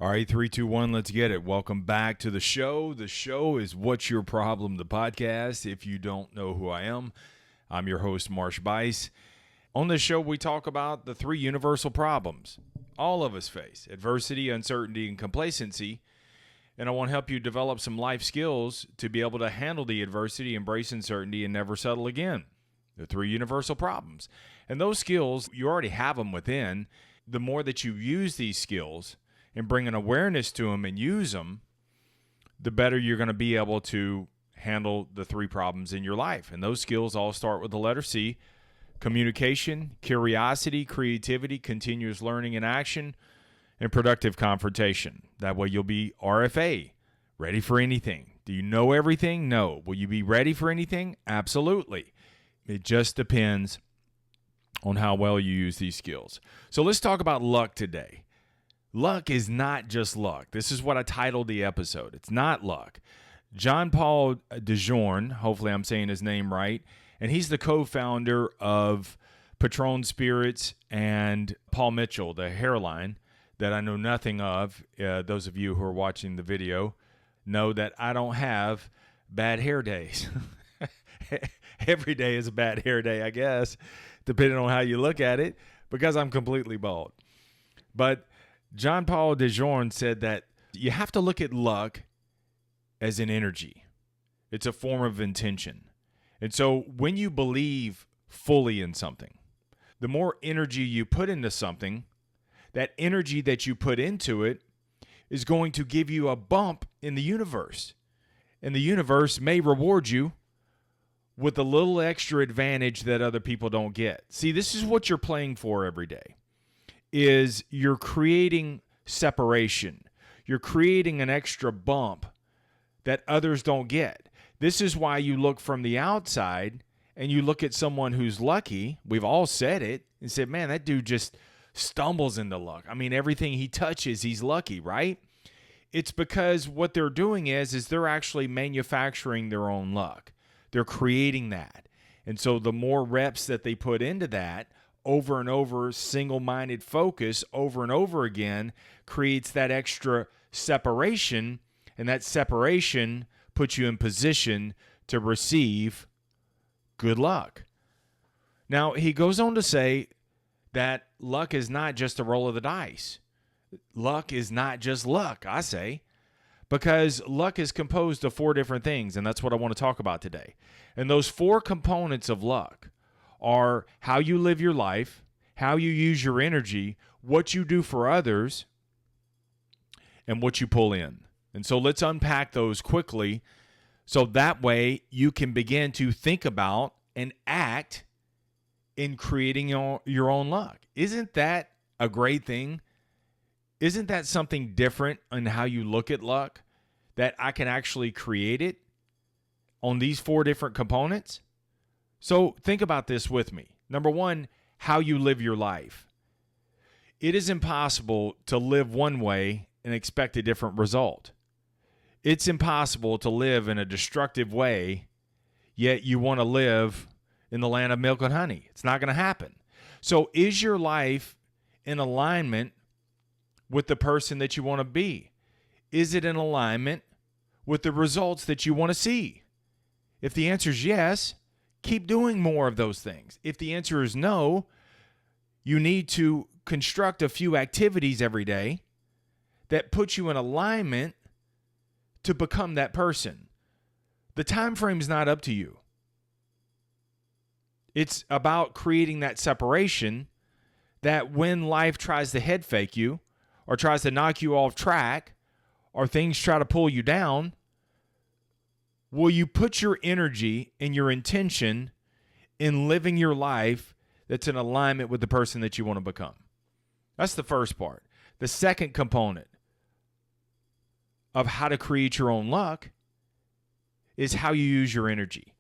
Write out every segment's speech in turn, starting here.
All right, three, two, one, let's get it. Welcome back to the show. The show is What's Your Problem, the podcast. If you don't know who I am, I'm your host, Marsh Bice. On this show, we talk about the three universal problems all of us face: adversity, uncertainty, and complacency. And I want to help you develop some life skills to be able to handle the adversity, embrace uncertainty, and never settle again. The three universal problems. And those skills, you already have them within. The more that you use these skills and bring an awareness to them and use them, the better you're going to be able to handle the three problems in your life. And those skills all start with the letter C: communication, curiosity, creativity, continuous learning and action, and productive confrontation. That way you'll be RFA, ready for anything. Do you know everything? No. Will you be ready for anything? Absolutely. It just depends on how well you use these skills. So let's talk about luck today. Luck is not just luck. This is what I titled the episode. It's not luck. Jean-Paul DeJourn, hopefully I'm saying his name right, and he's the co-founder of Patron Spirits and Paul Mitchell, the hairline that I know nothing of. Those of you who are watching the video know that I don't have bad hair days. Every day is a bad hair day, I guess, depending on how you look at it, because I'm completely bald. But Jean-Paul DeJourn said that you have to look at luck as an energy. It's a form of intention. And so when you believe fully in something, the more energy you put into something, that energy that you put into it is going to give you a bump in the universe. And the universe may reward you with a little extra advantage that other people don't get. See, this is what you're playing for every day. Is you're creating separation. You're creating an extra bump that others don't get. This is why you look from the outside and you look at someone who's lucky. We've all said it and said, man, that dude just stumbles into luck. I mean, everything he touches, he's lucky, right? It's because what they're doing is they're actually manufacturing their own luck. They're creating that. And so the more reps that they put into that, over and over, single-minded focus over and over again creates that extra separation, and that separation puts you in position to receive good luck. Now, he goes on to say that luck is not just a roll of the dice. Luck is not just luck, I say, because luck is composed of four different things, and that's what I want to talk about today. And those four components of luck are how you live your life, how you use your energy, what you do for others, and what you pull in. And so let's unpack those quickly so that way you can begin to think about and act in creating your own luck. Isn't that a great thing? Isn't that something different in how you look at luck, that I can actually create it on these four different components? So think about this with me. Number one, how you live your life. It is impossible to live one way and expect a different result. It's impossible to live in a destructive way, yet you want to live in the land of milk and honey. It's not going to happen. So is your life in alignment with the person that you want to be? Is it in alignment with the results that you want to see? If the answer is yes, keep doing more of those things. If the answer is no, you need to construct a few activities every day that put you in alignment to become that person. The time frame is not up to you. It's about creating that separation that when life tries to head fake you or tries to knock you off track or things try to pull you down, will you put your energy and your intention in living your life that's in alignment with the person that you want to become? That's the first part. The second component of how to create your own luck is how you use your energy.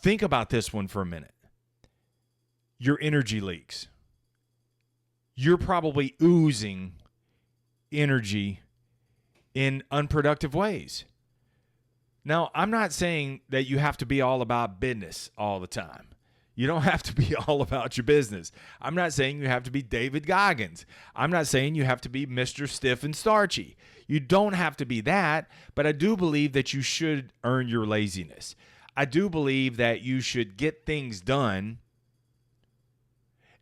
Think about this one for a minute. Your energy leaks. You're probably oozing energy in unproductive ways. Now, I'm not saying that you have to be all about business all the time. You don't have to be all about your business. I'm not saying you have to be David Goggins. I'm not saying you have to be Mr. Stiff and Starchy. You don't have to be that, but I do believe that you should earn your laziness. I do believe that you should get things done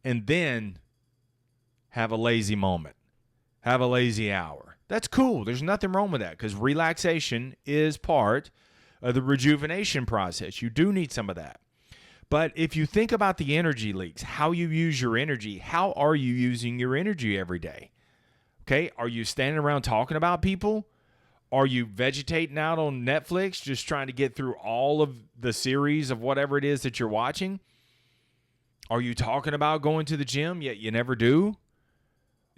and then have a lazy moment, have a lazy hour. That's cool. There's nothing wrong with that because relaxation is part of the rejuvenation process. You do need some of that. But if you think about the energy leaks, how you use your energy, how are you using your energy every day? Okay, are you standing around talking about people? Are you vegetating out on Netflix, just trying to get through all of the series of whatever it is that you're watching? Are you talking about going to the gym, yet you never do?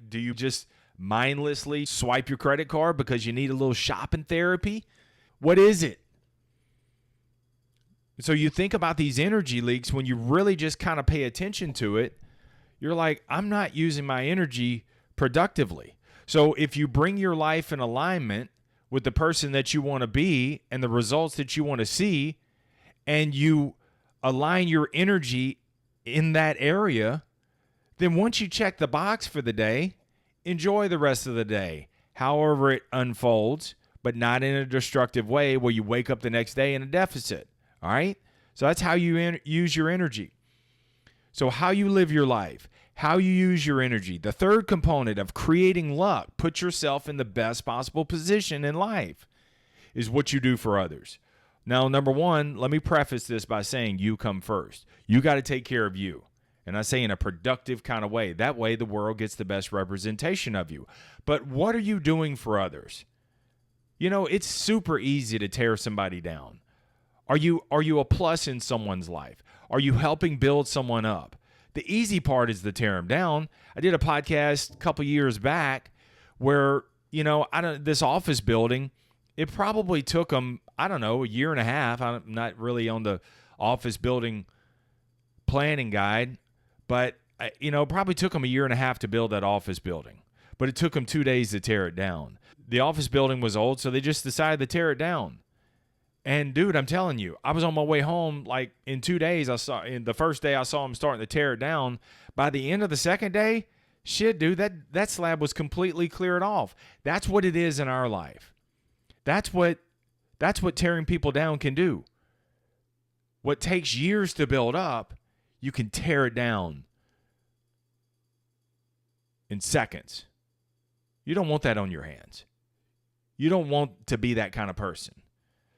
Do you just mindlessly swipe your credit card because you need a little shopping therapy? What is it? So you think about these energy leaks, when you really just kind of pay attention to it, you're like, I'm not using my energy productively. So if you bring your life in alignment with the person that you want to be and the results that you want to see, and you align your energy in that area, then once you check the box for the day, enjoy the rest of the day, however it unfolds, but not in a destructive way where you wake up the next day in a deficit. All right? So that's how you use your energy. So how you live your life, how you use your energy. The third component of creating luck, put yourself in the best possible position in life, is what you do for others. Now, number one, let me preface this by saying you come first. You got to take care of you. And I say in a productive kind of way. That way the world gets the best representation of you. But what are you doing for others? You know, it's super easy to tear somebody down. Are you a plus in someone's life? Are you helping build someone up? The easy part is to tear them down. I did a podcast a couple years back where, this office building, it probably took them, a year and a half. I'm not really on the office building planning guide, but, probably took them a year and a half to build that office building. But it took them 2 days to tear it down. The office building was old, so they just decided to tear it down. And dude, I'm telling you, I was on my way home, like in 2 days, in the first day I saw them starting to tear it down. By the end of the second day, shit, dude, that slab was completely cleared off. That's what it is in our life. That's what tearing people down can do. What takes years to build up, you can tear it down in seconds. You don't want that on your hands. You don't want to be that kind of person.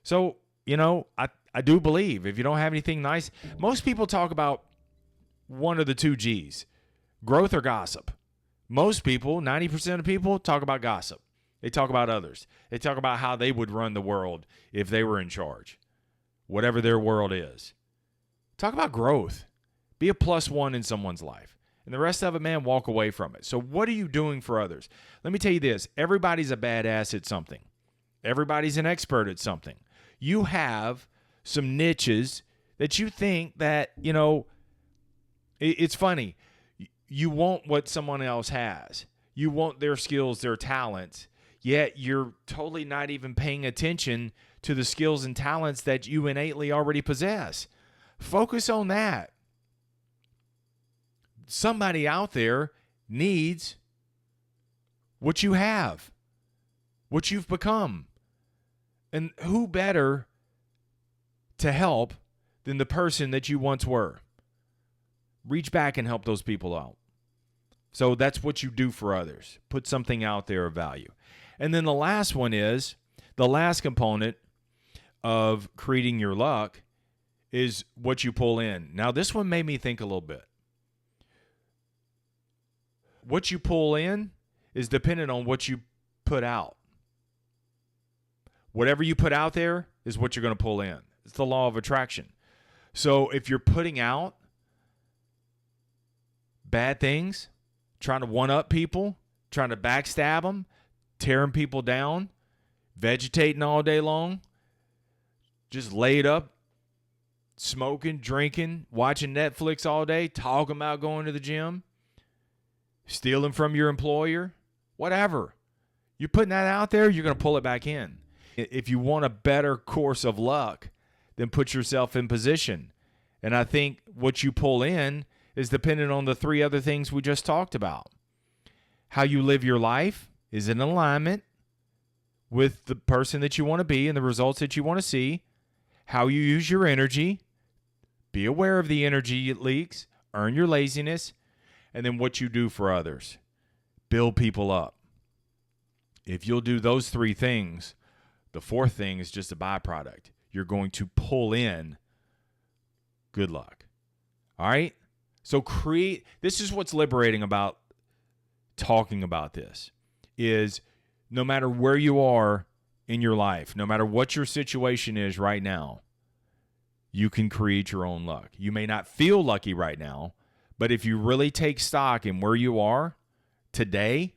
So, I do believe if you don't have anything nice, most people talk about one of the two G's, growth or gossip. Most people, 90% of people, talk about gossip. They talk about others. They talk about how they would run the world if they were in charge, whatever their world is. Talk about growth. Be a plus one in someone's life. And the rest of it, man, walk away from it. So what are you doing for others? Let me tell you this. Everybody's a badass at something. Everybody's an expert at something. You have some niches that you think that, it's funny. You want what someone else has. You want their skills, their talents, yet you're totally not even paying attention to the skills and talents that you innately already possess. Focus on that. Somebody out there needs what you have, what you've become. And who better to help than the person that you once were? Reach back and help those people out. So that's what you do for others. Put something out there of value. And then the last one is, the last component of creating your luck is what you pull in. Now, this one made me think a little bit. What you pull in is dependent on what you put out. Whatever you put out there is what you're going to pull in. It's the law of attraction. So if you're putting out bad things, trying to one-up people, trying to backstab them, tearing people down, vegetating all day long, just laid up, smoking, drinking, watching Netflix all day, talking about going to the gym, stealing from your employer, whatever. You're putting that out there, you're going to pull it back in. If you want a better course of luck, then put yourself in position And I think what you pull in is dependent on the three other things we just talked about. How you live your life is in alignment with the person that you want to be and the results that you want to see. How you use your energy, be aware of the energy it leaks, earn your laziness, and then what you do for others. Build people up. If you'll do those three things, the fourth thing is just a byproduct. You're going to pull in good luck. All right? So this is what's liberating about talking about this, is no matter where you are in your life, no matter what your situation is right now, you can create your own luck. You may not feel lucky right now, but if you really take stock in where you are today,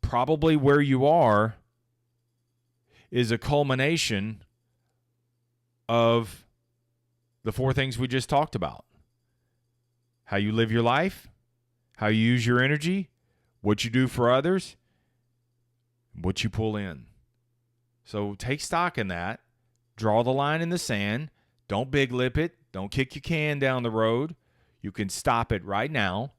probably where you are is a culmination of the four things we just talked about. How you live your life, how you use your energy, what you do for others, what you pull in. So take stock in that. Draw the line in the sand. Don't big lip it. Don't kick your can down the road. You can stop it right now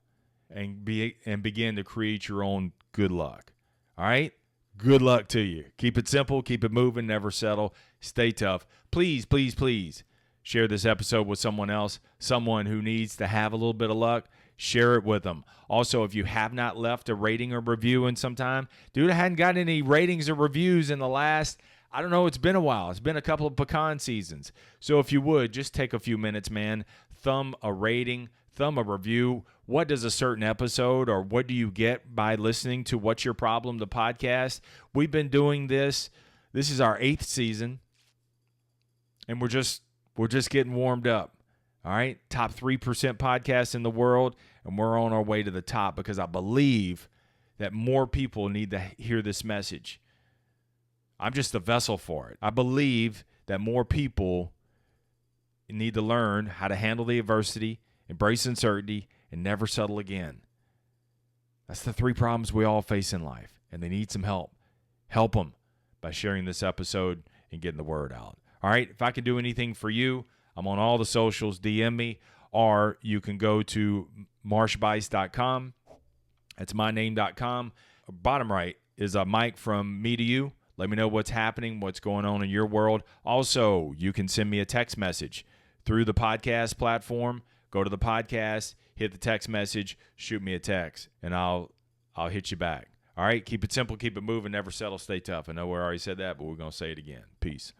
and begin to create your own good luck. All right? Good luck to you. Keep it simple. Keep it moving. Never settle. Stay tough. Please, please, please share this episode with someone else, someone who needs to have a little bit of luck. Share it with them. Also, if you have not left a rating or review in some time, dude, I hadn't gotten any ratings or reviews in the last, I don't know, it's been a while. It's been a couple of pecan seasons. So if you would, just take a few minutes, man. Thumb a rating, thumb a review. What does a certain episode, or what do you get by listening to What's Your Problem, the podcast? We've been doing this. This is our 8th season, and we're just getting warmed up. All right, top 3% podcast in the world, and we're on our way to the top because I believe that more people need to hear this message. I'm just a vessel for it. I believe that more people need to learn how to handle the adversity, embrace uncertainty, and never settle again. That's the 3 problems we all face in life, and they need some help. Help them by sharing this episode and getting the word out. All right, if I can do anything for you, I'm on all the socials. DM me, or you can go to marshbice.com. That's myname.com. Bottom right is a mic from me to you. Let me know what's happening, what's going on in your world. Also, you can send me a text message through the podcast platform. Go to the podcast, hit the text message, shoot me a text, and I'll hit you back. All right, keep it simple, keep it moving, never settle, stay tough. I know we already said that, but we're going to say it again. Peace.